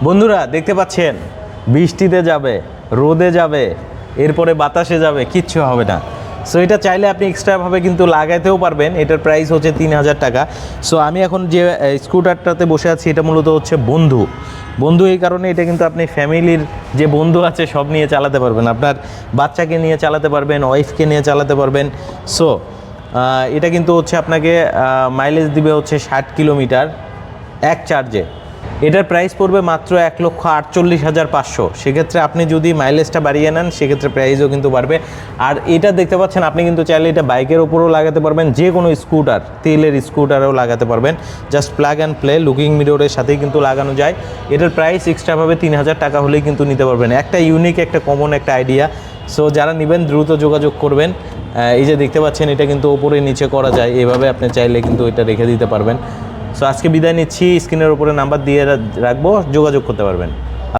বন্ধুরা দেখতে পাচ্ছেন বৃষ্টিতে যাবে, রোদে যাবে, এরপরে বাতাসে যাবে, কিচ্ছু হবে না। সো এটা চাইলে আপনি এক্সট্রাভাবে কিন্তু লাগাইতেও পারবেন। এটার প্রাইস হচ্ছে 3000 টাকা। সো আমি এখন যে স্কুটারটাতে বসে আছি এটা মূলত হচ্ছে বন্ধু এই কারণে এটা কিন্তু আপনি ফ্যামিলির যে বন্ধু আছে সব নিয়ে চালাতে পারবেন, আপনার বাচ্চাকে নিয়ে চালাতে পারবেন, ওয়াইফকে নিয়ে চালাতে পারবেন। সো এটা কিন্তু হচ্ছে আপনাকে মাইলেজ দিবে হচ্ছে 60 কিলোমিটার এক চার্জে। এটার প্রাইস পড়বে মাত্র 1,48,500। সেক্ষেত্রে আপনি যদি মাইলেজটা বাড়িয়ে নেন সেক্ষেত্রে প্রাইসও কিন্তু বাড়বে। আর এটা দেখতে পাচ্ছেন আপনি কিন্তু চাইলে এটা বাইকের ওপরেও লাগাতে পারবেন, যে কোনো স্কুটার, তেলের স্কুটারেও লাগাতে পারবেন। Just plug and play, looking মিররের সাথেই কিন্তু লাগানো যায়। এটার প্রাইস এক্সট্রাভাবে 3000 টাকা হলেই কিন্তু নিতে পারবেন। একটা ইউনিক, একটা কমন একটা আইডিয়া। সো যারা নেবেন দ্রুত যোগাযোগ করবেন। এই যে দেখতে পাচ্ছেন এটা কিন্তু ওপরে নিচে করা যায়, এভাবে আপনি চাইলে কিন্তু এটা রেখে দিতে পারবেন। সো আজকে বিদায় নিচ্ছি, স্ক্রিনের উপরে নাম্বার দিয়ে রাখবো, যোগাযোগ করতে পারবেন।